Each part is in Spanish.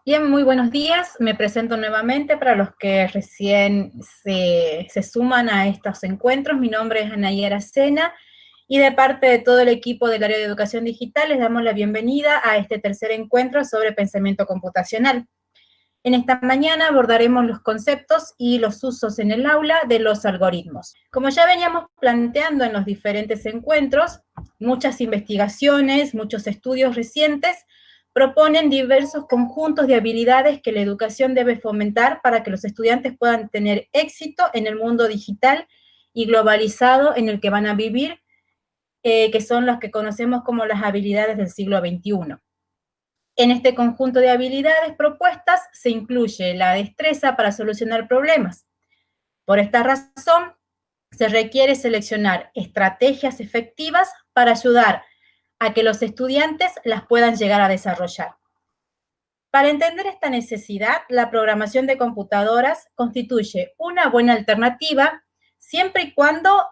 Bien, muy buenos días. Me presento nuevamente para los que recién se suman a estos encuentros. Mi nombre es Anayera Sena y de parte de todo el equipo del área de educación digital les damos la bienvenida a este tercer encuentro sobre pensamiento computacional. En esta mañana abordaremos los conceptos y los usos en el aula de los algoritmos. Como ya veníamos planteando en los diferentes encuentros, muchas investigaciones, muchos estudios recientes proponen diversos conjuntos de habilidades que la educación debe fomentar para que los estudiantes puedan tener éxito en el mundo digital y globalizado en el que van a vivir, que son las que conocemos como las habilidades del siglo XXI. En este conjunto de habilidades propuestas se incluye la destreza para solucionar problemas. Por esta razón, se requiere seleccionar estrategias efectivas para ayudar a que los estudiantes las puedan llegar a desarrollar. Para entender esta necesidad, la programación de computadoras constituye una buena alternativa siempre y cuando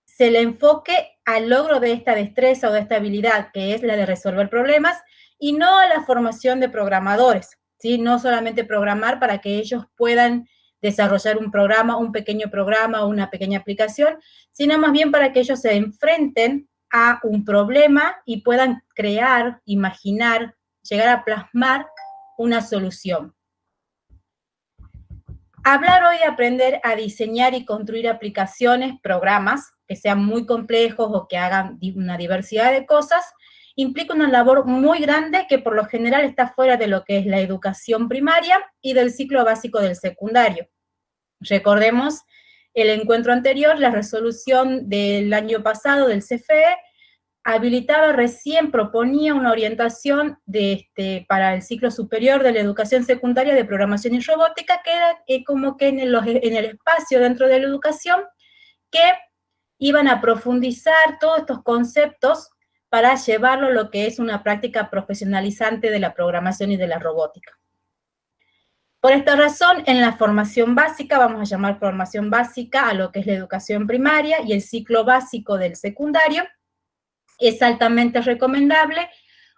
se le enfoque al logro de esta destreza o de esta habilidad, que es la de resolver problemas, y no a la formación de programadores, ¿sí? No solamente programar para que ellos puedan desarrollar un programa, un pequeño programa o una pequeña aplicación, sino más bien para que ellos se enfrenten a un problema y puedan crear, imaginar, llegar a plasmar una solución. Hablar hoy de aprender a diseñar y construir aplicaciones, programas que sean muy complejos o que hagan una diversidad de cosas, implica una labor muy grande que por lo general está fuera de lo que es la educación primaria y del ciclo básico del secundario. Recordemos el encuentro anterior, la resolución del año pasado del CFE, habilitaba recién, proponía una orientación para el ciclo superior de la educación secundaria de programación y robótica, que era como que en el espacio dentro de la educación, que iban a profundizar todos estos conceptos para llevarlo a lo que es una práctica profesionalizante de la programación y de la robótica. Por esta razón, en la formación básica, vamos a llamar formación básica a lo que es la educación primaria y el ciclo básico del secundario, es altamente recomendable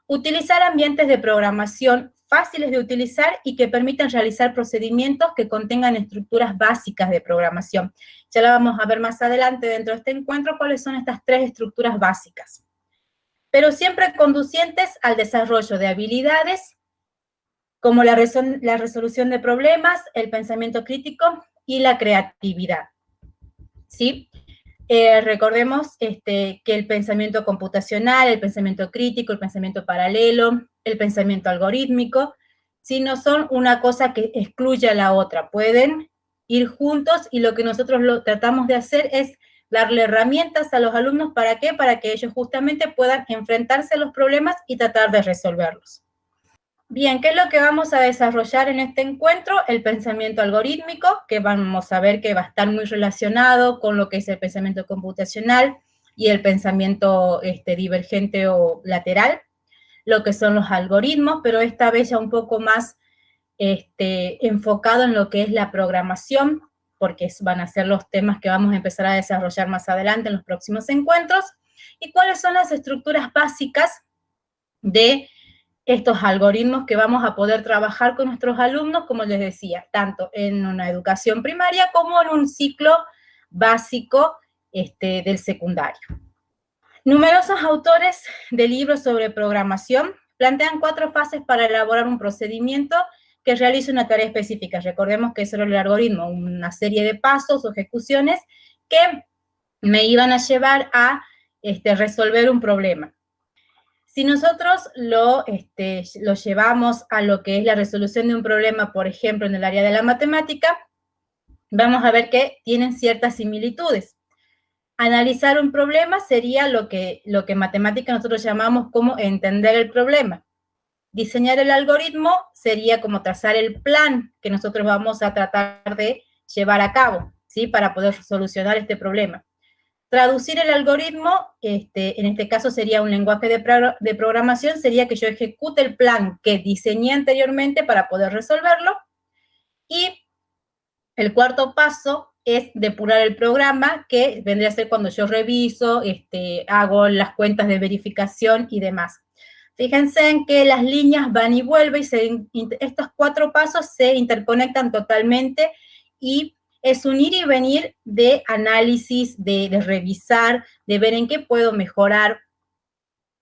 utilizar ambientes de programación fáciles de utilizar y que permitan realizar procedimientos que contengan estructuras básicas de programación. Ya la vamos a ver más adelante dentro de este encuentro cuáles son estas tres estructuras básicas, pero siempre conducientes al desarrollo de habilidades como la resolución de problemas, el pensamiento crítico y la creatividad, ¿sí? Recordemos que el pensamiento computacional, el pensamiento crítico, el pensamiento paralelo, el pensamiento algorítmico, si no son una cosa que excluye a la otra, pueden ir juntos y lo que nosotros tratamos de hacer es darle herramientas a los alumnos, ¿para qué? Para que ellos justamente puedan enfrentarse a los problemas y tratar de resolverlos. Bien, ¿qué es lo que vamos a desarrollar en este encuentro? El pensamiento algorítmico, que vamos a ver que va a estar muy relacionado con lo que es el pensamiento computacional y el pensamiento divergente o lateral, lo que son los algoritmos, pero esta vez ya un poco más enfocado en lo que es la programación, porque van a ser los temas que vamos a empezar a desarrollar más adelante en los próximos encuentros, y cuáles son las estructuras básicas de estos algoritmos que vamos a poder trabajar con nuestros alumnos, como les decía, tanto en una educación primaria como en un ciclo básico del secundario. Numerosos autores de libros sobre programación plantean 4 fases para elaborar un procedimiento que realice una tarea específica. Recordemos que eso era el algoritmo, una serie de pasos o ejecuciones que me iban a llevar a resolver un problema. Si nosotros lo llevamos a lo que es la resolución de un problema, por ejemplo, en el área de la matemática, vamos a ver que tienen ciertas similitudes. Analizar un problema sería lo que en matemática nosotros llamamos como entender el problema. Diseñar el algoritmo sería como trazar el plan que nosotros vamos a tratar de llevar a cabo, ¿sí? Para poder solucionar este problema. Traducir el algoritmo, en este caso sería un lenguaje de programación, sería que yo ejecute el plan que diseñé anteriormente para poder resolverlo. Y el cuarto paso es depurar el programa, que vendría a ser cuando yo reviso, hago las cuentas de verificación y demás. Fíjense en que las líneas van y vuelven y estos 4 pasos se interconectan totalmente y es un ir y venir de análisis, de revisar, de ver en qué puedo mejorar.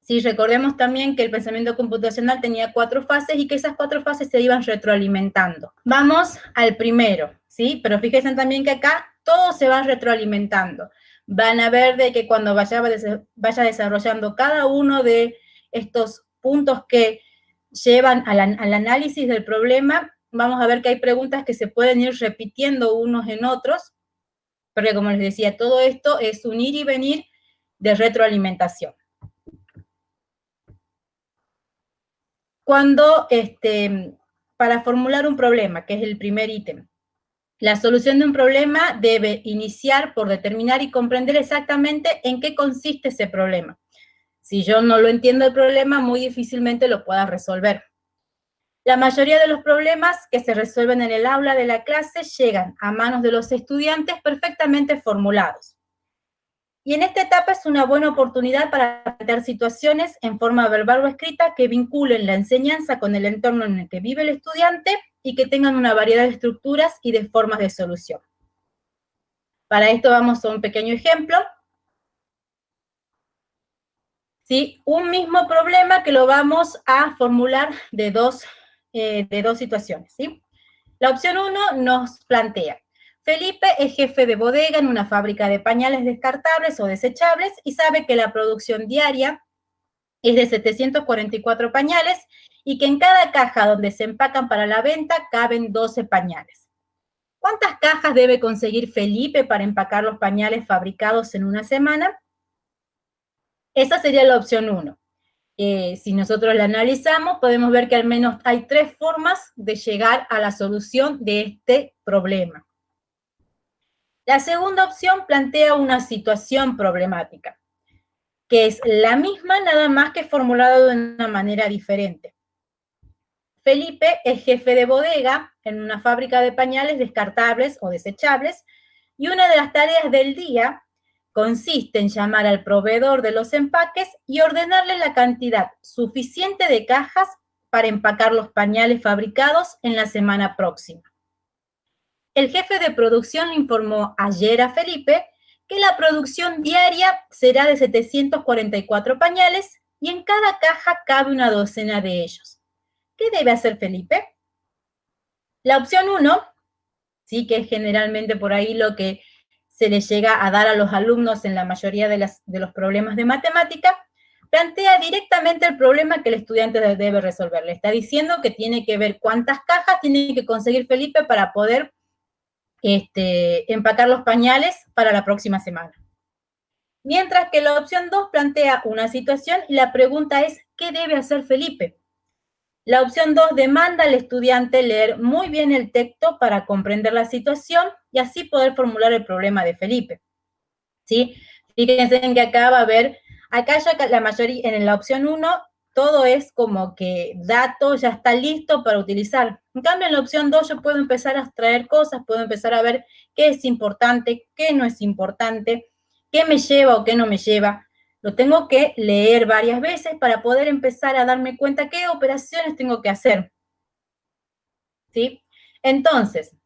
Sí, recordemos también que el pensamiento computacional tenía 4 fases y que esas 4 fases se iban retroalimentando. Vamos al primero, ¿sí? Pero fíjense también que acá todo se va retroalimentando. Van a ver de que cuando vaya desarrollando cada uno de estos puntos que llevan al análisis del problema, vamos a ver que hay preguntas que se pueden ir repitiendo unos en otros, porque como les decía, todo esto es un ir y venir de retroalimentación. Cuando, para formular un problema, que es el primer ítem, la solución de un problema debe iniciar por determinar y comprender exactamente en qué consiste ese problema. Si yo no lo entiendo el problema, muy difícilmente lo pueda resolver. La mayoría de los problemas que se resuelven en el aula de la clase llegan a manos de los estudiantes perfectamente formulados. Y en esta etapa es una buena oportunidad para plantear situaciones en forma verbal o escrita que vinculen la enseñanza con el entorno en el que vive el estudiante y que tengan una variedad de estructuras y de formas de solución. Para esto vamos a un pequeño ejemplo. ¿Sí? Un mismo problema que lo vamos a formular de dos situaciones. ¿Sí? La opción 1 nos plantea: Felipe es jefe de bodega en una fábrica de pañales descartables o desechables y sabe que la producción diaria es de 744 pañales y que en cada caja donde se empacan para la venta caben 12 pañales. ¿Cuántas cajas debe conseguir Felipe para empacar los pañales fabricados en una semana? Esa sería la opción 1. Si nosotros la analizamos, podemos ver que al menos hay 3 formas de llegar a la solución de este problema. La segunda opción plantea una situación problemática, que es la misma, nada más que formulado de una manera diferente. Felipe es jefe de bodega en una fábrica de pañales descartables o desechables, y una de las tareas del día consiste en llamar al proveedor de los empaques y ordenarle la cantidad suficiente de cajas para empacar los pañales fabricados en la semana próxima. El jefe de producción le informó ayer a Felipe que la producción diaria será de 744 pañales y en cada caja cabe una docena de ellos. ¿Qué debe hacer Felipe? La opción 1, sí, que es generalmente por ahí lo que se les llega a dar a los alumnos en la mayoría de los problemas de matemática, plantea directamente el problema que el estudiante debe resolver. Le está diciendo que tiene que ver cuántas cajas tiene que conseguir Felipe para poder empacar los pañales para la próxima semana. Mientras que la opción 2 plantea una situación y la pregunta es: ¿qué debe hacer Felipe? La opción 2 demanda al estudiante leer muy bien el texto para comprender la situación y así poder formular el problema de Felipe. ¿Sí? Fíjense en que acá va a haber, acá ya la mayoría, en la opción 1, todo es como que dato ya está listo para utilizar. En cambio, en la opción 2 yo puedo empezar a extraer cosas, puedo empezar a ver qué es importante, qué no es importante, qué me lleva o qué no me lleva. Lo tengo que leer varias veces para poder empezar a darme cuenta qué operaciones tengo que hacer. ¿Sí? Entonces,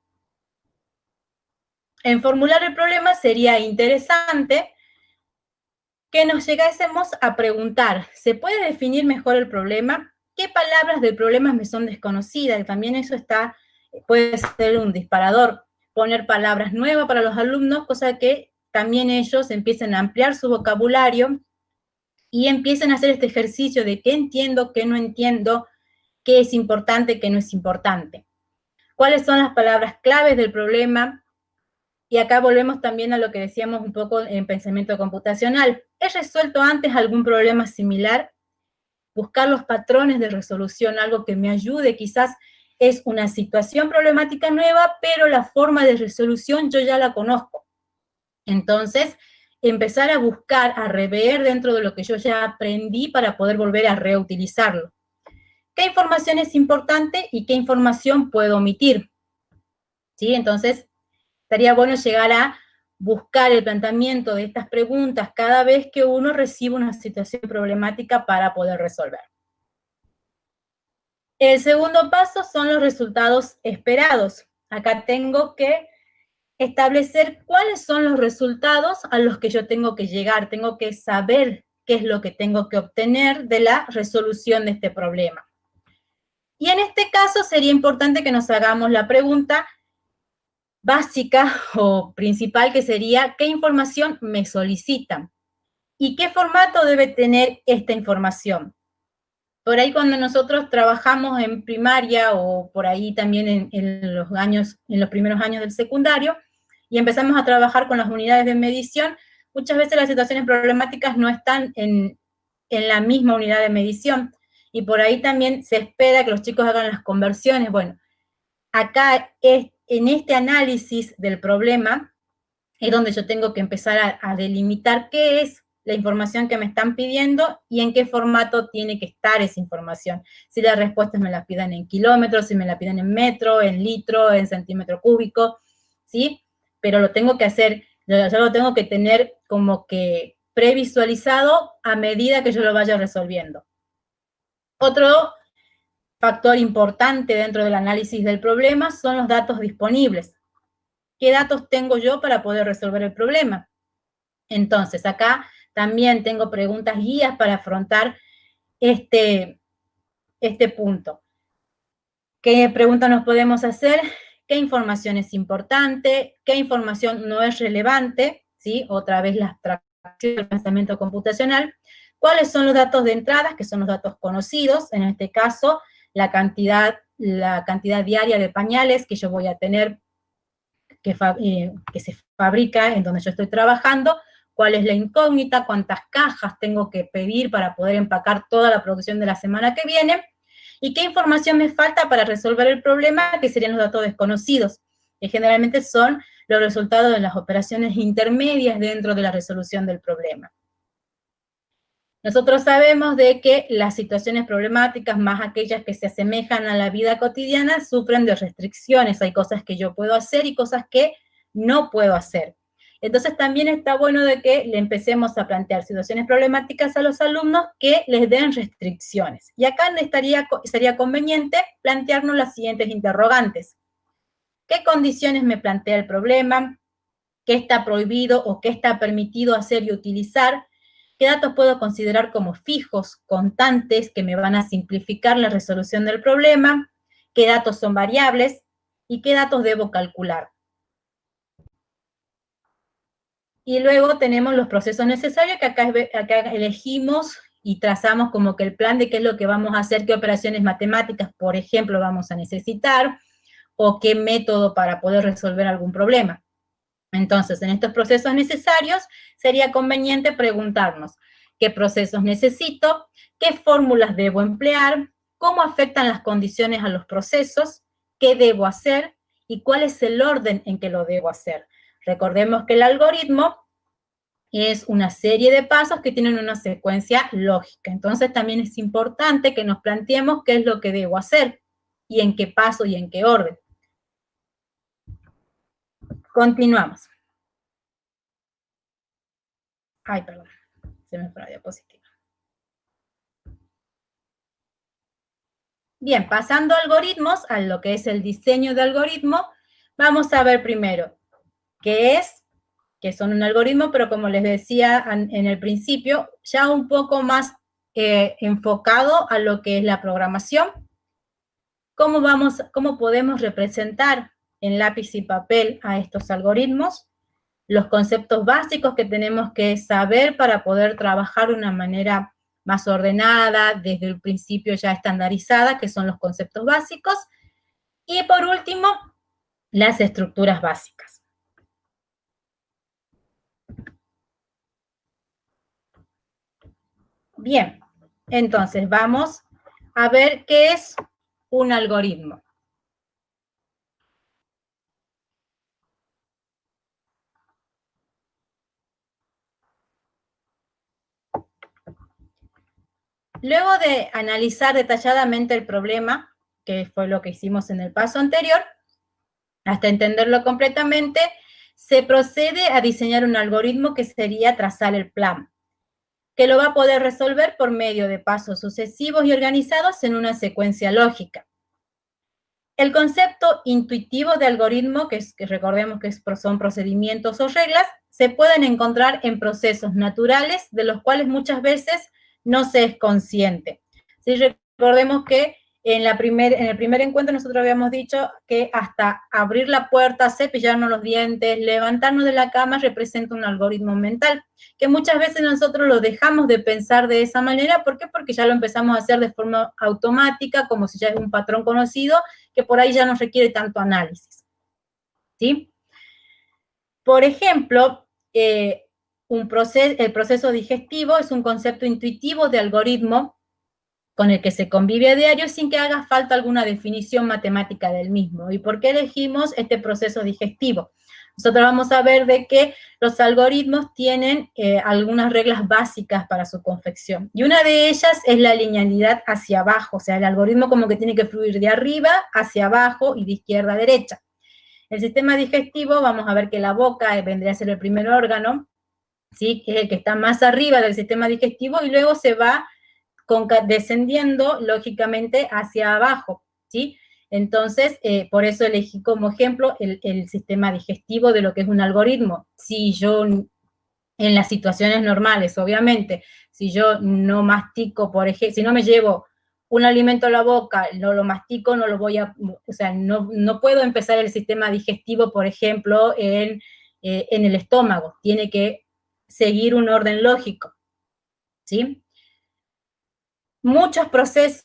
en formular el problema sería interesante que nos llegásemos a preguntar: ¿se puede definir mejor el problema? ¿Qué palabras del problema me son desconocidas? También eso puede ser un disparador. Poner palabras nuevas para los alumnos, cosa que también ellos empiecen a ampliar su vocabulario y empiecen a hacer este ejercicio de qué entiendo, qué no entiendo, qué es importante, qué no es importante. ¿Cuáles son las palabras claves del problema? Y acá volvemos también a lo que decíamos un poco en pensamiento computacional. ¿He resuelto antes algún problema similar? Buscar los patrones de resolución, algo que me ayude, quizás es una situación problemática nueva, pero la forma de resolución yo ya la conozco. Entonces, empezar a buscar, a rever dentro de lo que yo ya aprendí para poder volver a reutilizarlo. ¿Qué información es importante y qué información puedo omitir? ¿Sí? Entonces, estaría bueno llegar a buscar el planteamiento de estas preguntas cada vez que uno recibe una situación problemática para poder resolver. El segundo paso son los resultados esperados. Acá tengo que establecer cuáles son los resultados a los que yo tengo que llegar. Tengo que saber qué es lo que tengo que obtener de la resolución de este problema. Y en este caso sería importante que nos hagamos la pregunta básica o principal, que sería: ¿qué información me solicitan? ¿Y qué formato debe tener esta información? Por ahí, cuando nosotros trabajamos en primaria o por ahí también en los primeros años del secundario, y empezamos a trabajar con las unidades de medición, muchas veces las situaciones problemáticas no están en la misma unidad de medición, y por ahí también se espera que los chicos hagan las conversiones. Bueno, acá en este análisis del problema es donde yo tengo que empezar a delimitar qué es la información que me están pidiendo y en qué formato tiene que estar esa información. Si las respuestas me las piden en kilómetros, si me la piden en metro, en litro, en centímetro cúbico, ¿sí? Pero lo tengo que hacer, yo lo tengo que tener como que previsualizado a medida que yo lo vaya resolviendo. Otro factor importante dentro del análisis del problema son los datos disponibles. ¿Qué datos tengo yo para poder resolver el problema? Entonces, acá también tengo preguntas guías para afrontar este punto. ¿Qué preguntas nos podemos hacer? ¿Qué información es importante? ¿Qué información no es relevante? ¿Sí? Otra vez la abstracción del pensamiento computacional. ¿Cuáles son los datos de entrada, que son los datos conocidos? En este caso, la cantidad diaria de pañales que yo voy a tener, que se fabrica en donde yo estoy trabajando. ¿Cuál es la incógnita? ¿Cuántas cajas tengo que pedir para poder empacar toda la producción de la semana que viene? ¿Y qué información me falta para resolver el problema? Que serían los datos desconocidos, que generalmente son los resultados de las operaciones intermedias dentro de la resolución del problema. Nosotros sabemos de que las situaciones problemáticas, más aquellas que se asemejan a la vida cotidiana, sufren de restricciones. Hay cosas que yo puedo hacer y cosas que no puedo hacer. Entonces también está bueno de que le empecemos a plantear situaciones problemáticas a los alumnos que les den restricciones. Y acá sería conveniente plantearnos las siguientes interrogantes. ¿Qué condiciones me plantea el problema? ¿Qué está prohibido o qué está permitido hacer y utilizar? ¿Qué datos puedo considerar como fijos, constantes, que me van a simplificar la resolución del problema? ¿Qué datos son variables? ¿Y qué datos debo calcular? Y luego tenemos los procesos necesarios, que acá elegimos y trazamos como que el plan de qué es lo que vamos a hacer, qué operaciones matemáticas, por ejemplo, vamos a necesitar, o qué método para poder resolver algún problema. Entonces, en estos procesos necesarios, sería conveniente preguntarnos qué procesos necesito, qué fórmulas debo emplear, cómo afectan las condiciones a los procesos, qué debo hacer y cuál es el orden en que lo debo hacer. Recordemos que el algoritmo es una serie de pasos que tienen una secuencia lógica. Entonces, también es importante que nos planteemos qué es lo que debo hacer y en qué paso y en qué orden. Continuamos. Ay, perdón, se me fue la diapositiva. Bien, pasando a algoritmos, a lo que es el diseño de algoritmo, vamos a ver primero qué son un algoritmo, pero como les decía en el principio, ya un poco más enfocado a lo que es la programación. ¿Cómo podemos representar en lápiz y papel a estos algoritmos? Los conceptos básicos que tenemos que saber para poder trabajar de una manera más ordenada, desde el principio ya estandarizada, que son los conceptos básicos. Y por último, las estructuras básicas. Bien, entonces vamos a ver qué es un algoritmo. Luego de analizar detalladamente el problema, que fue lo que hicimos en el paso anterior, hasta entenderlo completamente, se procede a diseñar un algoritmo que sería trazar el plan. que lo va a poder resolver por medio de pasos sucesivos y organizados en una secuencia lógica. El concepto intuitivo de algoritmo, que recordemos que son procedimientos o reglas, se pueden encontrar en procesos naturales de los cuales muchas veces no se es consciente. ¿Sí? Recordemos que en el primer encuentro nosotros habíamos dicho que hasta abrir la puerta, cepillarnos los dientes, levantarnos de la cama representa un algoritmo mental, que muchas veces nosotros lo dejamos de pensar de esa manera. ¿Por qué? Porque ya lo empezamos a hacer de forma automática, como si ya es un patrón conocido, que por ahí ya no requiere tanto análisis. ¿Sí? Por ejemplo, el proceso digestivo es un concepto intuitivo de algoritmo con el que se convive a diario sin que haga falta alguna definición matemática del mismo. ¿Y por qué elegimos este proceso digestivo? Nosotros vamos a ver de que los algoritmos tienen algunas reglas básicas para su confección. Y una de ellas es la linealidad hacia abajo. O sea, el algoritmo como que tiene que fluir de arriba hacia abajo y de izquierda a derecha. El sistema digestivo, vamos a ver que la boca vendría a ser el primer órgano, ¿sí? Que es el que está más arriba del sistema digestivo, y luego se va descendiendo lógicamente hacia abajo, ¿sí? Entonces, por eso elegí como ejemplo el sistema digestivo de lo que es un algoritmo. Si yo, en las situaciones normales, obviamente, si yo no mastico, por ejemplo, si no me llevo un alimento a la boca, no lo mastico, no lo voy a, o sea, no puedo empezar el sistema digestivo, por ejemplo, en el estómago. Tiene que seguir un orden lógico, ¿sí? Muchos procesos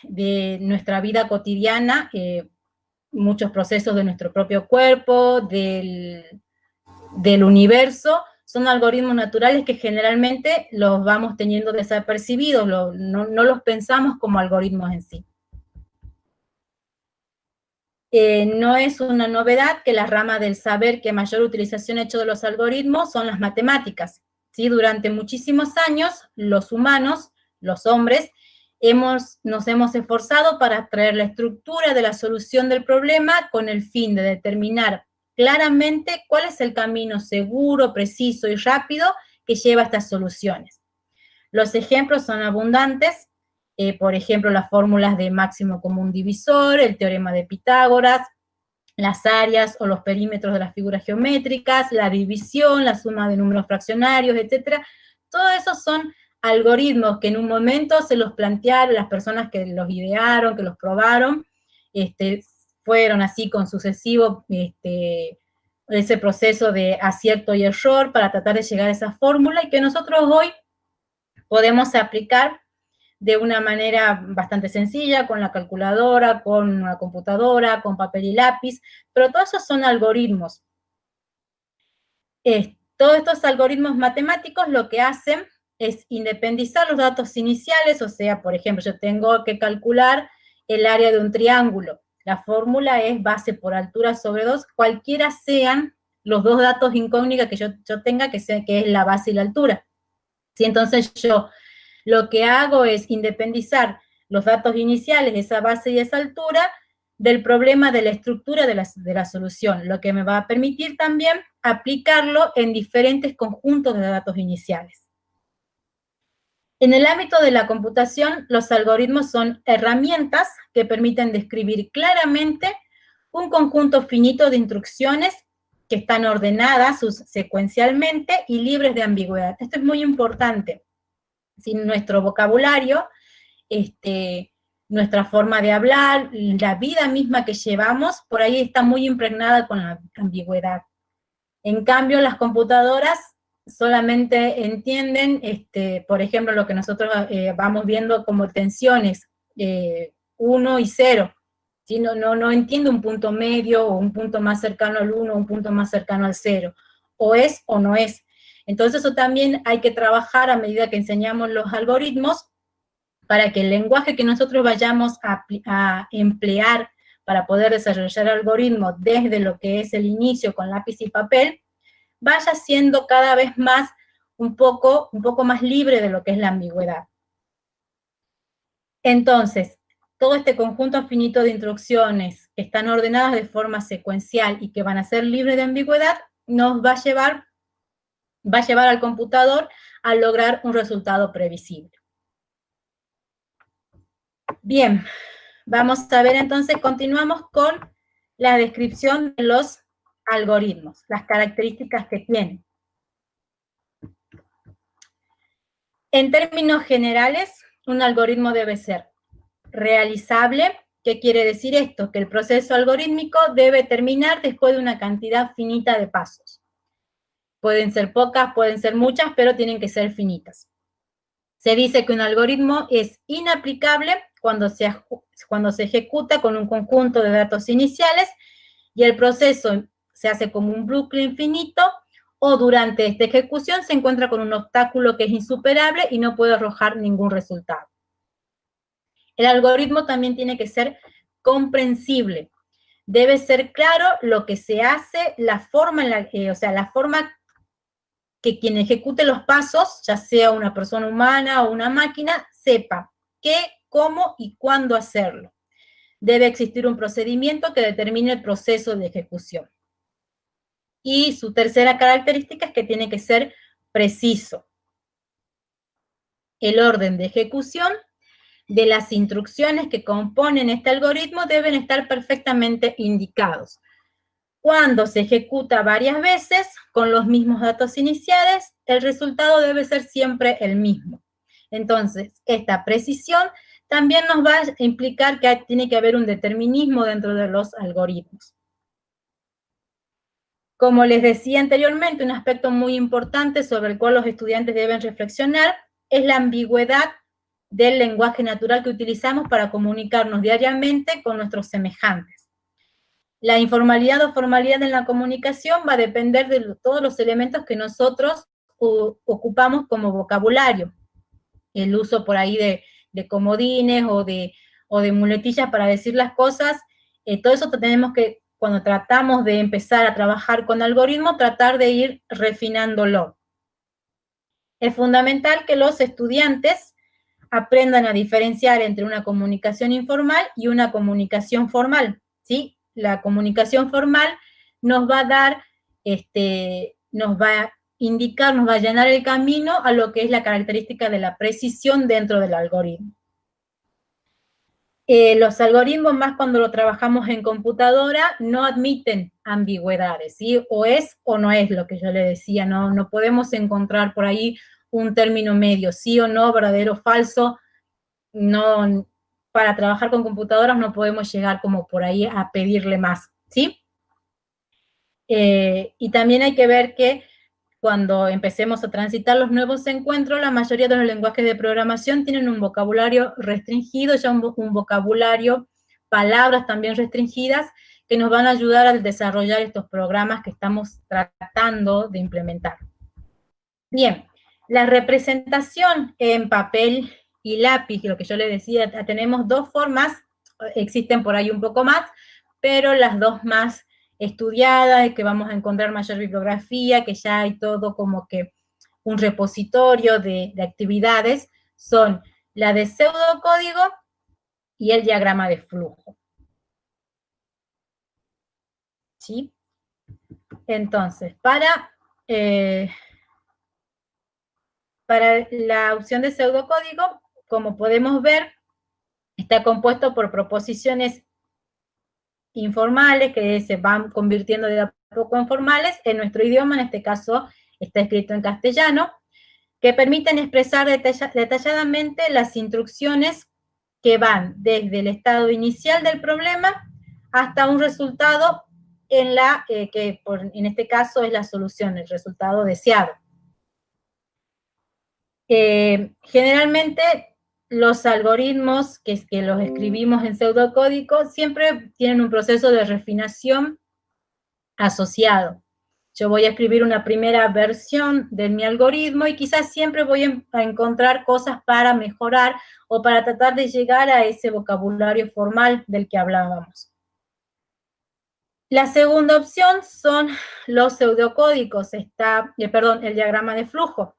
de nuestra vida cotidiana, muchos procesos de nuestro propio cuerpo, del universo, son algoritmos naturales que generalmente los vamos teniendo desapercibidos, no los pensamos como algoritmos en sí. No es una novedad que la rama del saber que mayor utilización ha hecho de los algoritmos son las matemáticas, ¿sí? Durante muchísimos años, los humanos, los hombres, nos hemos esforzado para traer la estructura de la solución del problema con el fin de determinar claramente cuál es el camino seguro, preciso y rápido que lleva a estas soluciones. Los ejemplos son abundantes, por ejemplo, las fórmulas de máximo común divisor, el teorema de Pitágoras, las áreas o los perímetros de las figuras geométricas, la división, la suma de números fraccionarios, etc. Todo eso son algoritmos que en un momento se los plantearon las personas que los idearon, que los probaron, fueron así con sucesivo ese proceso de acierto y error para tratar de llegar a esa fórmula, y que nosotros hoy podemos aplicar de una manera bastante sencilla, con la calculadora, con una computadora, con papel y lápiz, pero todos esos son algoritmos. Todos estos algoritmos matemáticos lo que hacen es independizar los datos iniciales. O sea, por ejemplo, yo tengo que calcular el área de un triángulo. La fórmula es base por altura sobre 2, cualquiera sean los dos datos incógnitas que yo tenga, que es la base y la altura. ¿Sí? Entonces yo lo que hago es independizar los datos iniciales, esa base y esa altura, del problema de la estructura de la solución, lo que me va a permitir también aplicarlo en diferentes conjuntos de datos iniciales. En el ámbito de la computación, los algoritmos son herramientas que permiten describir claramente un conjunto finito de instrucciones que están ordenadas secuencialmente y libres de ambigüedad. Esto es muy importante. Sin nuestro vocabulario, nuestra forma de hablar, la vida misma que llevamos, por ahí está muy impregnada con la ambigüedad. En cambio, las computadoras solamente entienden, por ejemplo, lo que nosotros vamos viendo como tensiones 1 y 0. ¿Sí? No entiende un punto medio, o un punto más cercano al 1, o un punto más cercano al 0. O es o no es. Entonces eso también hay que trabajar a medida que enseñamos los algoritmos, para que el lenguaje que nosotros vayamos a emplear para poder desarrollar algoritmos desde lo que es el inicio con lápiz y papel, vaya siendo cada vez más un poco más libre de lo que es la ambigüedad. Entonces, todo este conjunto finito de instrucciones que están ordenadas de forma secuencial y que van a ser libres de ambigüedad, nos va a llevar va a llevar al computador a lograr un resultado previsible. Bien, vamos a ver entonces, continuamos con la descripción de los algoritmos, las características que tienen. En términos generales, un algoritmo debe ser realizable. ¿Qué quiere decir esto? Que el proceso algorítmico debe terminar después de una cantidad finita de pasos. Pueden ser pocas, pueden ser muchas, pero tienen que ser finitas. Se dice que un algoritmo es inaplicable cuando se ejecuta con un conjunto de datos iniciales y el proceso se hace como un bucle infinito, o durante esta ejecución se encuentra con un obstáculo que es insuperable y no puede arrojar ningún resultado. El algoritmo también tiene que ser comprensible. Debe ser claro lo que se hace, la forma la forma que quien ejecute los pasos, ya sea una persona humana o una máquina, sepa qué, cómo y cuándo hacerlo. Debe existir un procedimiento que determine el proceso de ejecución. Y su tercera característica es que tiene que ser preciso. El orden de ejecución de las instrucciones que componen este algoritmo deben estar perfectamente indicados. Cuando se ejecuta varias veces con los mismos datos iniciales, el resultado debe ser siempre el mismo. Entonces, esta precisión también nos va a implicar que tiene que haber un determinismo dentro de los algoritmos. Como les decía anteriormente, un aspecto muy importante sobre el cual los estudiantes deben reflexionar es la ambigüedad del lenguaje natural que utilizamos para comunicarnos diariamente con nuestros semejantes. La informalidad o formalidad en la comunicación va a depender de todos los elementos que nosotros ocupamos como vocabulario. El uso por ahí de comodines o de muletillas para decir las cosas, todo eso tenemos que, cuando tratamos de empezar a trabajar con algoritmos, tratar de ir refinándolo. Es fundamental que los estudiantes aprendan a diferenciar entre una comunicación informal y una comunicación formal, ¿sí? La comunicación formal nos va a dar, nos va a indicar, nos va a llenar el camino a lo que es la característica de la precisión dentro del algoritmo. Los algoritmos, más cuando lo trabajamos en computadora, no admiten ambigüedades, ¿sí? O es o no es, lo que yo le decía, no podemos encontrar por ahí un término medio, sí o no, verdadero o falso. No, para trabajar con computadoras no podemos llegar como por ahí a pedirle más, ¿sí? Y también hay que ver que cuando empecemos a transitar los nuevos encuentros, la mayoría de los lenguajes de programación tienen un vocabulario restringido, ya un vocabulario, palabras también restringidas, que nos van a ayudar a desarrollar estos programas que estamos tratando de implementar. Bien, la representación en papel y lápiz, lo que yo le decía, tenemos dos formas, existen por ahí un poco más, pero las dos más estudiadas, y que vamos a encontrar mayor bibliografía, que ya hay todo como que un repositorio de actividades, son la de pseudocódigo y el diagrama de flujo. ¿Sí? Entonces, para la opción de pseudocódigo, como podemos ver, está compuesto por proposiciones informales que se van convirtiendo de a poco en formales en nuestro idioma, en este caso está escrito en castellano, que permiten expresar detalladamente las instrucciones que van desde el estado inicial del problema hasta un resultado que en este caso es la solución, el resultado deseado. Generalmente los algoritmos que los escribimos en pseudocódigo siempre tienen un proceso de refinación asociado. Yo voy a escribir una primera versión de mi algoritmo y quizás siempre voy a encontrar cosas para mejorar o para tratar de llegar a ese vocabulario formal del que hablábamos. La segunda opción son los pseudocódigos, el diagrama de flujo.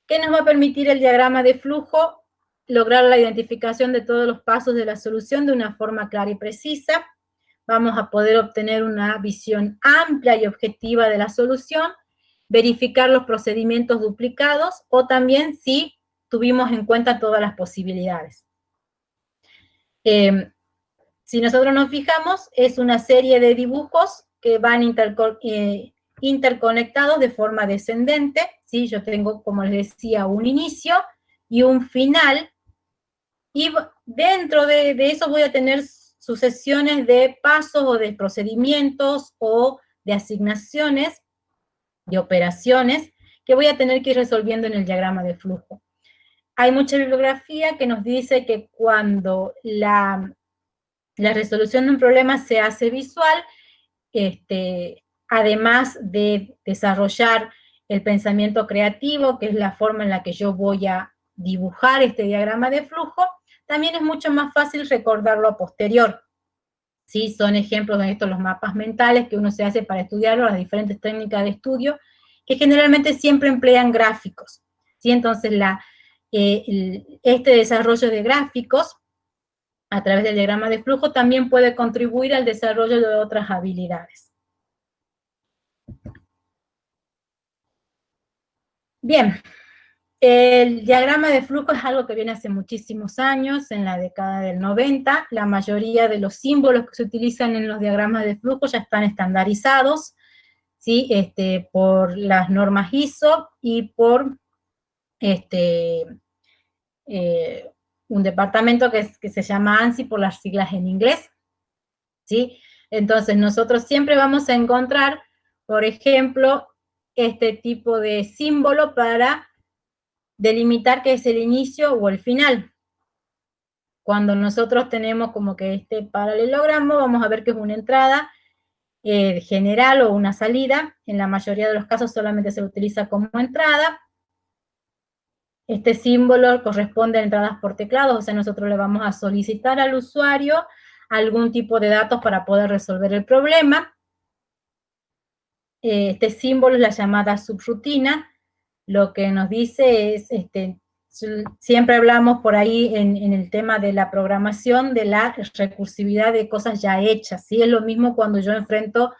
¿Qué nos va a permitir el diagrama de flujo? Lograr la identificación de todos los pasos de la solución de una forma clara y precisa. Vamos a poder obtener una visión amplia y objetiva de la solución verificar los procedimientos duplicados o también si tuvimos en cuenta todas las posibilidades. Si nosotros nos fijamos, es una serie de dibujos que van interconectados de forma descendente, ¿sí? Yo tengo, como les decía, un inicio y un final, y dentro de eso voy a tener sucesiones de pasos o de procedimientos o de asignaciones, de operaciones, que voy a tener que ir resolviendo en el diagrama de flujo. Hay mucha bibliografía que nos dice que cuando la resolución de un problema se hace visual, además de desarrollar el pensamiento creativo, que es la forma en la que yo voy a dibujar este diagrama de flujo, también es mucho más fácil recordarlo a posterior. ¿Sí? Son ejemplos de estos los mapas mentales que uno se hace para estudiarlo, las diferentes técnicas de estudio, que generalmente siempre emplean gráficos. ¿Sí? Entonces, este desarrollo de gráficos a través del diagrama de flujo también puede contribuir al desarrollo de otras habilidades. Bien, el diagrama de flujo es algo que viene hace muchísimos años, en la década del 90. La mayoría de los símbolos que se utilizan en los diagramas de flujo ya están estandarizados, ¿sí? Por las normas ISO y por un departamento que se llama ANSI por las siglas en inglés, ¿sí? Entonces, nosotros siempre vamos a encontrar, por ejemplo, este tipo de símbolo para delimitar qué es el inicio o el final. Cuando nosotros tenemos como que este paralelogramo, vamos a ver que es una entrada general o una salida. En la mayoría de los casos solamente se utiliza como entrada. Este símbolo corresponde a entradas por teclado, o sea, nosotros le vamos a solicitar al usuario algún tipo de datos para poder resolver el problema. Este símbolo es la llamada subrutina. Lo que nos dice es, siempre hablamos por ahí en el tema de la programación, de la recursividad de cosas ya hechas, ¿sí? Es lo mismo cuando yo enfrento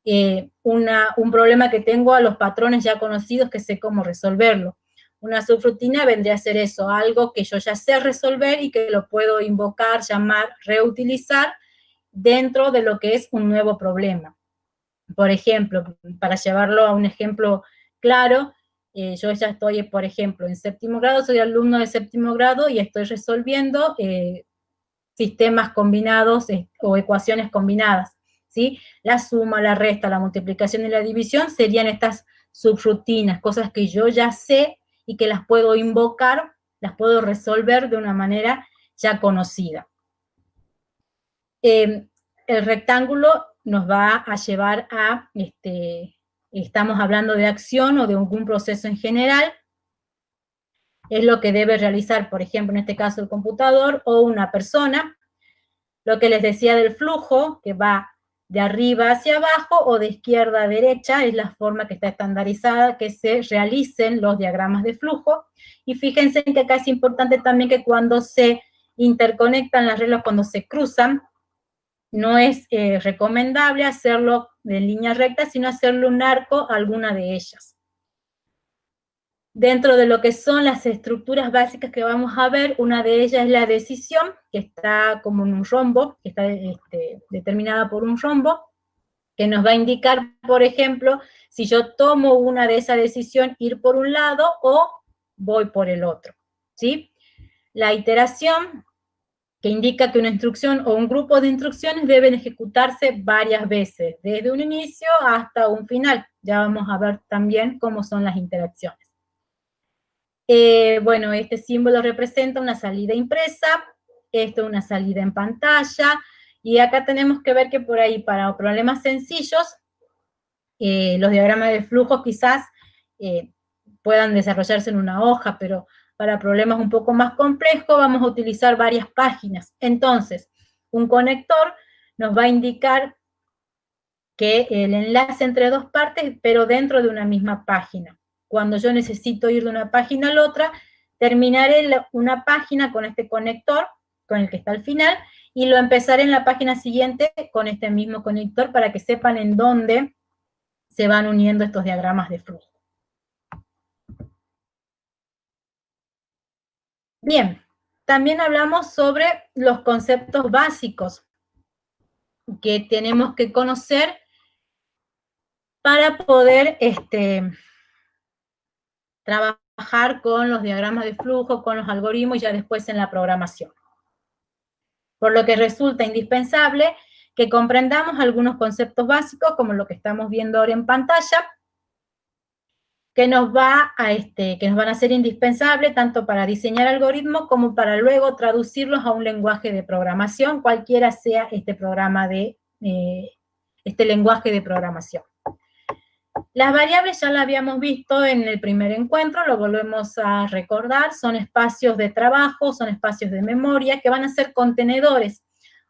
un problema que tengo a los patrones ya conocidos que sé cómo resolverlo. Una subrutina vendría a ser eso, algo que yo ya sé resolver y que lo puedo invocar, llamar, reutilizar dentro de lo que es un nuevo problema. Por ejemplo, para llevarlo a un ejemplo claro, yo ya estoy, por ejemplo, en séptimo grado, soy alumno de séptimo grado y estoy resolviendo sistemas combinados o ecuaciones combinadas, ¿sí? La suma, la resta, la multiplicación y la división serían estas subrutinas, cosas que yo ya sé y que las puedo invocar, las puedo resolver de una manera ya conocida. El rectángulo nos va a llevar a, estamos hablando de acción o de algún proceso en general, es lo que debe realizar, por ejemplo, en este caso el computador o una persona. Lo que les decía del flujo, que va de arriba hacia abajo o de izquierda a derecha, es la forma que está estandarizada que se realicen los diagramas de flujo. Y fíjense que acá es importante también que cuando se interconectan las reglas, cuando se cruzan, no es recomendable hacerlo de línea recta, sino hacerle un arco a alguna de ellas. Dentro de lo que son las estructuras básicas que vamos a ver, una de ellas es la decisión, que está como en un rombo, que está determinada por un rombo, que nos va a indicar, por ejemplo, si yo tomo una de esa decisión, ir por un lado o voy por el otro, ¿sí? La iteración, que indica que una instrucción o un grupo de instrucciones deben ejecutarse varias veces, desde un inicio hasta un final. Ya vamos a ver también cómo son las interacciones. Bueno, este símbolo representa una salida impresa, esto una salida en pantalla, y acá tenemos que ver que por ahí para problemas sencillos, los diagramas de flujo quizás puedan desarrollarse en una hoja, pero para problemas un poco más complejos vamos a utilizar varias páginas. Entonces, un conector nos va a indicar que el enlace entre dos partes, pero dentro de una misma página. Cuando yo necesito ir de una página a la otra, terminaré una página con este conector, con el que está al final, y lo empezaré en la página siguiente con este mismo conector para que sepan en dónde se van uniendo estos diagramas de flujo. Bien, también hablamos sobre los conceptos básicos que tenemos que conocer para poder trabajar con los diagramas de flujo, con los algoritmos y ya después en la programación. Por lo que resulta indispensable que comprendamos algunos conceptos básicos, como lo que estamos viendo ahora en pantalla, que nos van a ser indispensables tanto para diseñar algoritmos como para luego traducirlos a un lenguaje de programación, cualquiera sea este lenguaje de programación. Las variables ya las habíamos visto en el primer encuentro, lo volvemos a recordar, son espacios de trabajo, son espacios de memoria que van a ser contenedores,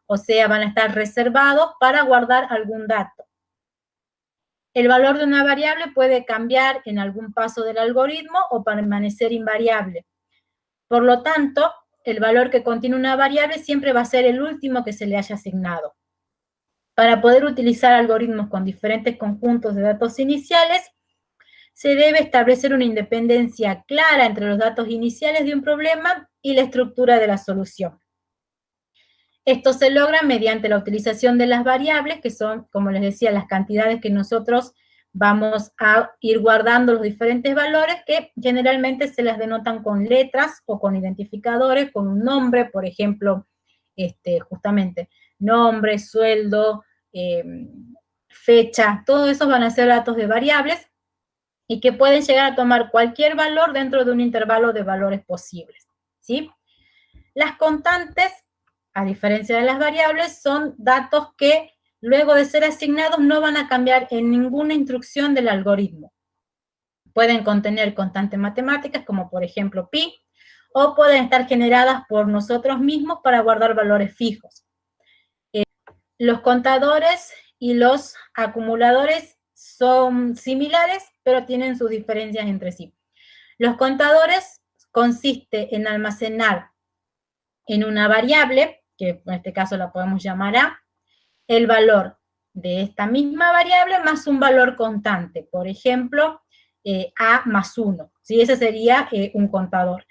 o sea, van a estar reservados para guardar algún dato. El valor de una variable puede cambiar en algún paso del algoritmo o permanecer invariable. Por lo tanto, el valor que contiene una variable siempre va a ser el último que se le haya asignado. Para poder utilizar algoritmos con diferentes conjuntos de datos iniciales, se debe establecer una independencia clara entre los datos iniciales de un problema y la estructura de la solución. Esto se logra mediante la utilización de las variables, que son, como les decía, las cantidades que nosotros vamos a ir guardando los diferentes valores, que generalmente se las denotan con letras o con identificadores, con un nombre, por ejemplo, justamente nombre, sueldo, fecha, todo eso van a ser datos de variables y que pueden llegar a tomar cualquier valor dentro de un intervalo de valores posibles, ¿sí? Las constantes, a diferencia de las variables, son datos que luego de ser asignados no van a cambiar en ninguna instrucción del algoritmo. Pueden contener constantes matemáticas, como por ejemplo pi, o pueden estar generadas por nosotros mismos para guardar valores fijos. Los contadores y los acumuladores son similares, pero tienen sus diferencias entre sí. Los contadores consiste en almacenar en una variable, que en este caso la podemos llamar A, el valor de esta misma variable más un valor constante, por ejemplo, A más 1, ¿sí? Ese sería un contador.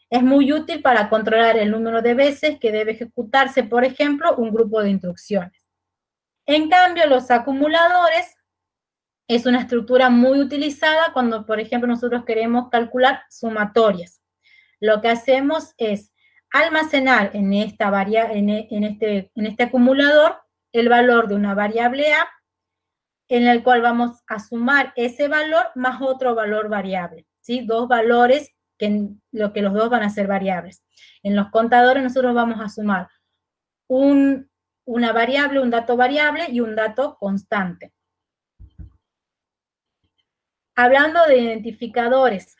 Es muy útil para controlar el número de veces que debe ejecutarse, por ejemplo, un grupo de instrucciones. En cambio, los acumuladores es una estructura muy utilizada cuando, por ejemplo, nosotros queremos calcular sumatorias. Lo que hacemos es almacenar en este acumulador el valor de una variable A, en el cual vamos a sumar ese valor más otro valor variable, ¿sí? Dos valores que los dos van a ser variables. En los contadores nosotros vamos a sumar una variable, un dato variable y un dato constante. Hablando de identificadores,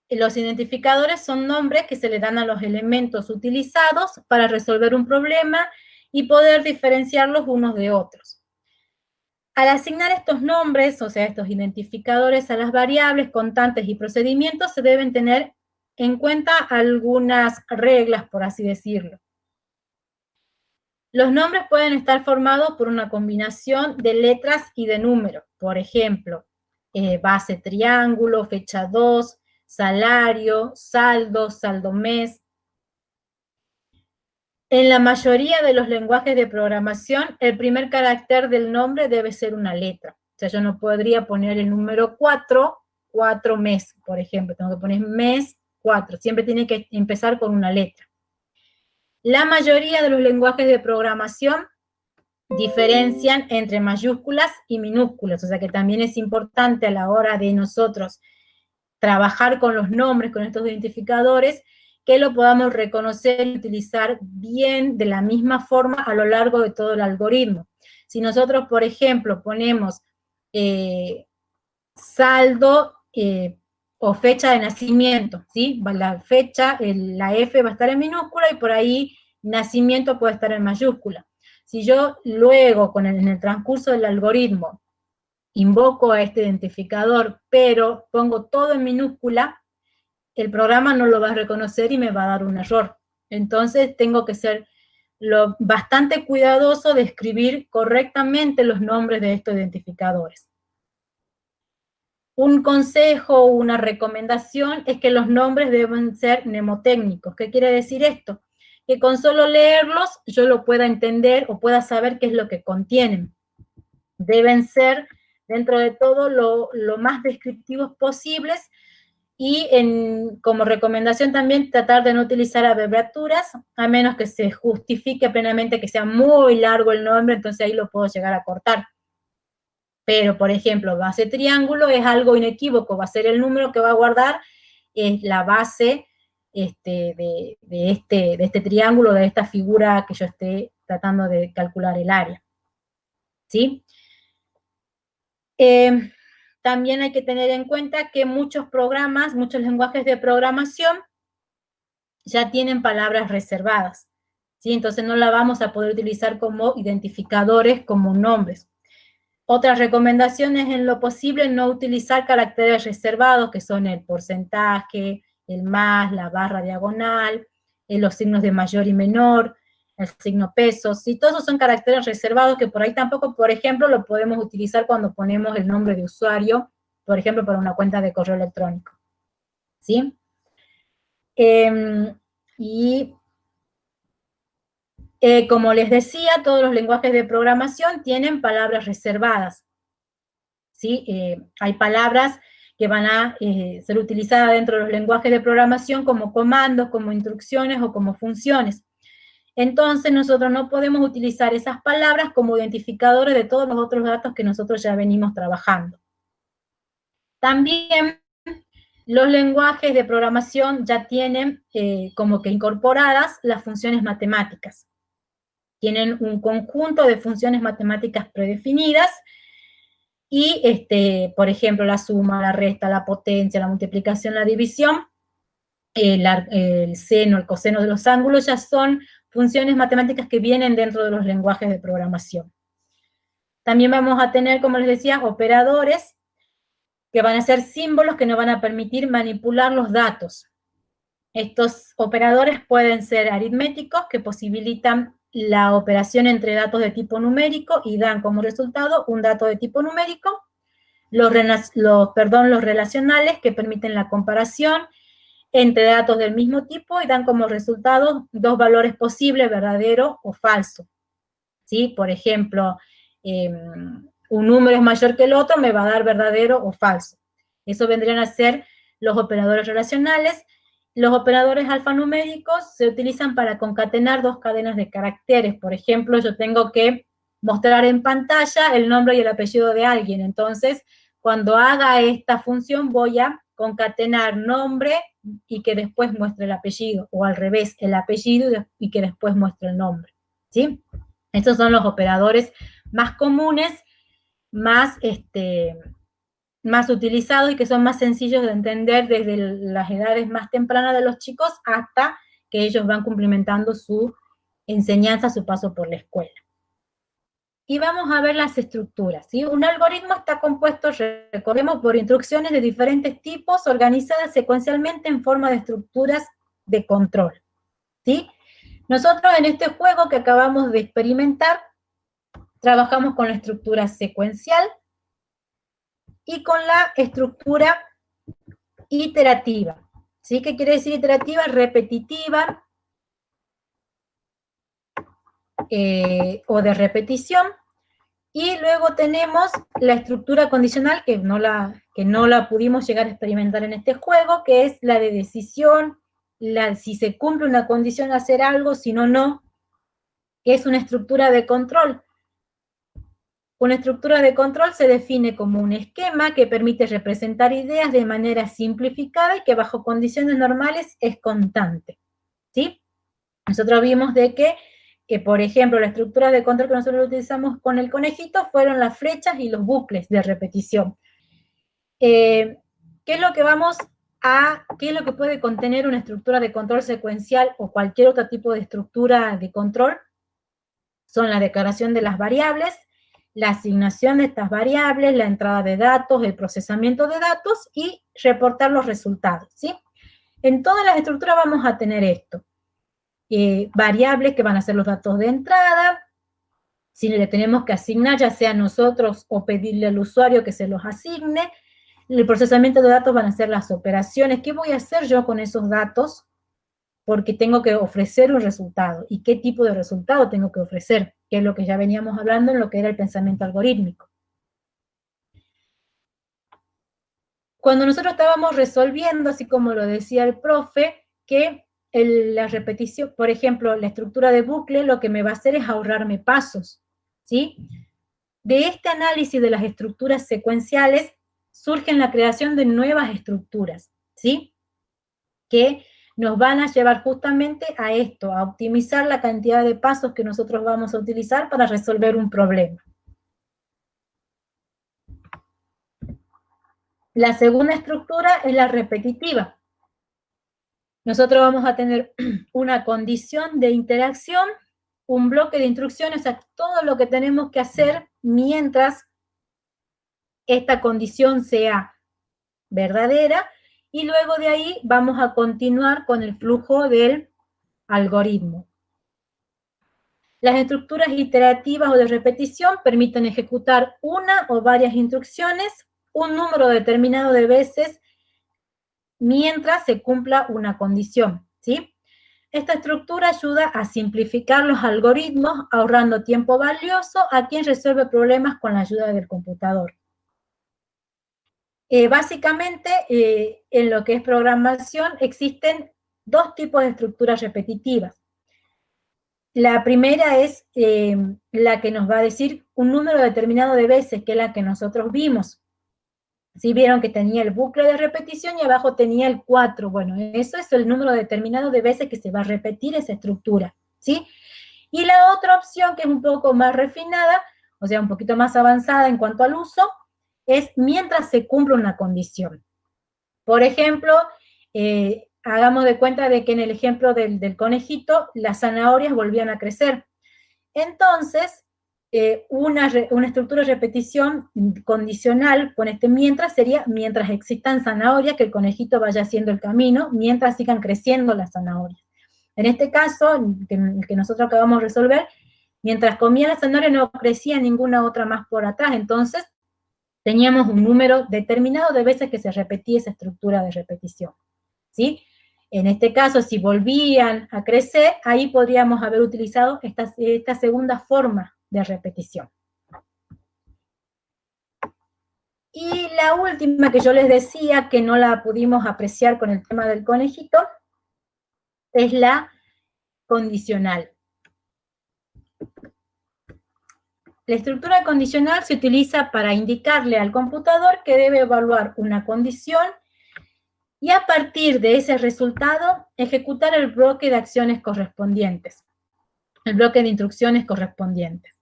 los identificadores son nombres que se le dan a los elementos utilizados para resolver un problema y poder diferenciarlos unos de otros. Al asignar estos nombres, o sea, estos identificadores a las variables, constantes y procedimientos, se deben tener en cuenta algunas reglas, por así decirlo. Los nombres pueden estar formados por una combinación de letras y de números. Por ejemplo, base triángulo, fecha 2, salario, saldo, saldo mes. En la mayoría de los lenguajes de programación, el primer carácter del nombre debe ser una letra. O sea, yo no podría poner el número 4 mes, por ejemplo. Tengo que poner mes 4. Siempre tiene que empezar con una letra. La mayoría de los lenguajes de programación diferencian entre mayúsculas y minúsculas, o sea que también es importante a la hora de nosotros trabajar con los nombres, con estos identificadores, que lo podamos reconocer y utilizar bien de la misma forma a lo largo de todo el algoritmo. Si nosotros, por ejemplo, ponemos saldo o fecha de nacimiento, ¿sí? La fecha, la F va a estar en minúscula y por ahí nacimiento puede estar en mayúscula. Si yo luego, en el transcurso del algoritmo, invoco a este identificador, pero pongo todo en minúscula, el programa no lo va a reconocer y me va a dar un error. Entonces, tengo que ser bastante cuidadoso de escribir correctamente los nombres de estos identificadores. Un consejo, una recomendación es que los nombres deben ser mnemotécnicos. ¿Qué quiere decir esto? Que con solo leerlos yo lo pueda entender o pueda saber qué es lo que contienen. Deben ser, dentro de todo, lo más descriptivos posibles y como recomendación también tratar de no utilizar abreviaturas, a menos que se justifique plenamente que sea muy largo el nombre, entonces ahí lo puedo llegar a cortar. Pero, por ejemplo, base triángulo es algo inequívoco, va a ser el número que va a guardar, es la base de este triángulo, de esta figura que yo esté tratando de calcular el área. ¿Sí? También hay que tener en cuenta que muchos programas, muchos lenguajes de programación ya tienen palabras reservadas, ¿sí? Entonces no la vamos a poder utilizar como identificadores, como nombres. Otras recomendaciones, en lo posible, no utilizar caracteres reservados, que son el porcentaje, el más, la barra diagonal, los signos de mayor y menor, el signo pesos, y todos esos son caracteres reservados que por ahí tampoco, por ejemplo, lo podemos utilizar cuando ponemos el nombre de usuario, por ejemplo, para una cuenta de correo electrónico, ¿sí? Y como les decía, todos los lenguajes de programación tienen palabras reservadas, ¿sí? Hay palabras que van a ser utilizadas dentro de los lenguajes de programación como comandos, como instrucciones o como funciones. Entonces, nosotros no podemos utilizar esas palabras como identificadores de todos los otros datos que nosotros ya venimos trabajando. También los lenguajes de programación ya tienen como que incorporadas las funciones matemáticas. Tienen un conjunto de funciones matemáticas predefinidas y, por ejemplo, la suma, la resta, la potencia, la multiplicación, la división, el seno, el coseno de los ángulos ya son funciones matemáticas que vienen dentro de los lenguajes de programación. También vamos a tener, como les decía, operadores que van a ser símbolos que nos van a permitir manipular los datos. Estos operadores pueden ser aritméticos, que posibilitan la operación entre datos de tipo numérico y dan como resultado un dato de tipo numérico. Los relacionales, que permiten la comparación entre datos del mismo tipo y dan como resultado dos valores posibles, verdadero o falso. ¿Sí? Por ejemplo, un número es mayor que el otro, me va a dar verdadero o falso. Eso vendrían a ser los operadores relacionales. Los operadores alfanuméricos se utilizan para concatenar dos cadenas de caracteres. Por ejemplo, yo tengo que mostrar en pantalla el nombre y el apellido de alguien. Entonces, cuando haga esta función, voy a concatenar nombre y que después muestre el apellido, o al revés, el apellido y que después muestre el nombre. ¿Sí? Estos son los operadores más comunes, más utilizados y que son más sencillos de entender desde las edades más tempranas de los chicos hasta que ellos van cumplimentando su enseñanza, su paso por la escuela. Y vamos a ver las estructuras, ¿sí? Un algoritmo está compuesto, recordemos, por instrucciones de diferentes tipos organizadas secuencialmente en forma de estructuras de control, ¿sí? Nosotros en este juego que acabamos de experimentar, trabajamos con la estructura secuencial y con la estructura iterativa. ¿Sí? ¿Qué quiere decir iterativa? Repetitiva o de repetición. Y luego tenemos la estructura condicional, que no la pudimos llegar a experimentar en este juego, que es la de decisión, si se cumple una condición hacer algo, si no, no, que es una estructura de control. Una estructura de control se define como un esquema que permite representar ideas de manera simplificada y que bajo condiciones normales es constante, ¿sí? Nosotros vimos de que por ejemplo, la estructura de control que nosotros utilizamos con el conejito fueron las flechas y los bucles de repetición. ¿Qué es lo que puede contener una estructura de control secuencial o cualquier otro tipo de estructura de control? Son la declaración de las variables, la asignación de estas variables, la entrada de datos, el procesamiento de datos y reportar los resultados, ¿sí? En todas las estructuras vamos a tener esto. Variables que van a ser los datos de entrada, si le tenemos que asignar, ya sea nosotros o pedirle al usuario que se los asigne, El procesamiento de datos van a ser las operaciones. ¿Qué voy a hacer yo con esos datos? Porque tengo que ofrecer un resultado. ¿Y qué tipo de resultado tengo que ofrecer? Que es lo que ya veníamos hablando en lo que era el pensamiento algorítmico. Cuando nosotros estábamos resolviendo, así como lo decía el profe, que la repetición, por ejemplo, la estructura de bucle, lo que me va a hacer es ahorrarme pasos, ¿sí? De este análisis de las estructuras secuenciales surge la creación de nuevas estructuras, ¿sí? Que nos van a llevar justamente a esto, a optimizar la cantidad de pasos que nosotros vamos a utilizar para resolver un problema. La segunda estructura es la repetitiva. Nosotros vamos a tener una condición de interacción, un bloque de instrucciones, o sea, todo lo que tenemos que hacer mientras esta condición sea verdadera, y luego de ahí vamos a continuar con el flujo del algoritmo. Las estructuras iterativas o de repetición permiten ejecutar una o varias instrucciones un número determinado de veces mientras se cumpla una condición, ¿sí? Esta estructura ayuda a simplificar los algoritmos, ahorrando tiempo valioso a quien resuelve problemas con la ayuda del computador. Básicamente, en lo que es programación, existen dos tipos de estructuras repetitivas. La primera es la que nos va a decir un número determinado de veces, que es la que nosotros vimos. ¿Sí? Vieron que tenía el bucle de repetición y abajo tenía el 4. Bueno, eso es el número determinado de veces que se va a repetir esa estructura, ¿sí? Y la otra opción, que es un poco más refinada, o sea, un poquito más avanzada en cuanto al uso, es mientras se cumple una condición. Por ejemplo, hagamos de cuenta de que en el ejemplo del conejito, las zanahorias volvían a crecer. Entonces, una estructura de repetición condicional con este mientras sería mientras existan zanahorias, que el conejito vaya haciendo el camino, mientras sigan creciendo las zanahorias. En este caso, el que nosotros acabamos de resolver, mientras comía la zanahoria no crecía ninguna otra más por atrás, entonces teníamos un número determinado de veces que se repetía esa estructura de repetición, ¿sí? En este caso, si volvían a crecer, ahí podríamos haber utilizado esta segunda forma de repetición. Y la última que yo les decía, que no la pudimos apreciar con el tema del conejito, es la condicional. La estructura condicional se utiliza para indicarle al computador que debe evaluar una condición y a partir de ese resultado ejecutar el bloque de acciones correspondientes, el bloque de instrucciones correspondientes.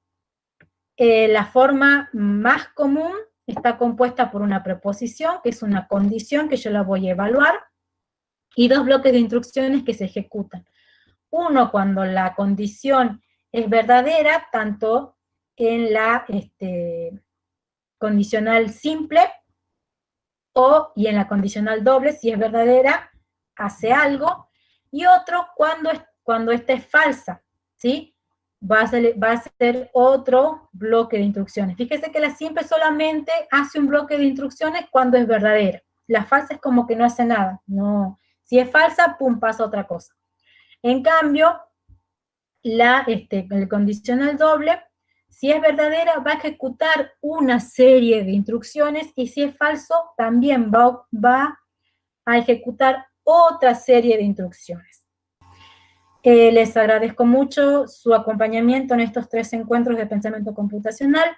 La forma más común está compuesta por una preposición, que es una condición que yo la voy a evaluar, y dos bloques de instrucciones que se ejecutan. Uno cuando la condición es verdadera, tanto en la condicional simple y en la condicional doble, si es verdadera, hace algo, y otro cuando esta es falsa, ¿sí? Va a ser otro bloque de instrucciones. Fíjese que la simple solamente hace un bloque de instrucciones cuando es verdadera. La falsa es como que no hace nada. No. Si es falsa, pum, pasa otra cosa. En cambio, el condicional doble, si es verdadera, va a ejecutar una serie de instrucciones, y si es falso, también va a ejecutar otra serie de instrucciones. Les agradezco mucho su acompañamiento en estos 3 encuentros de pensamiento computacional.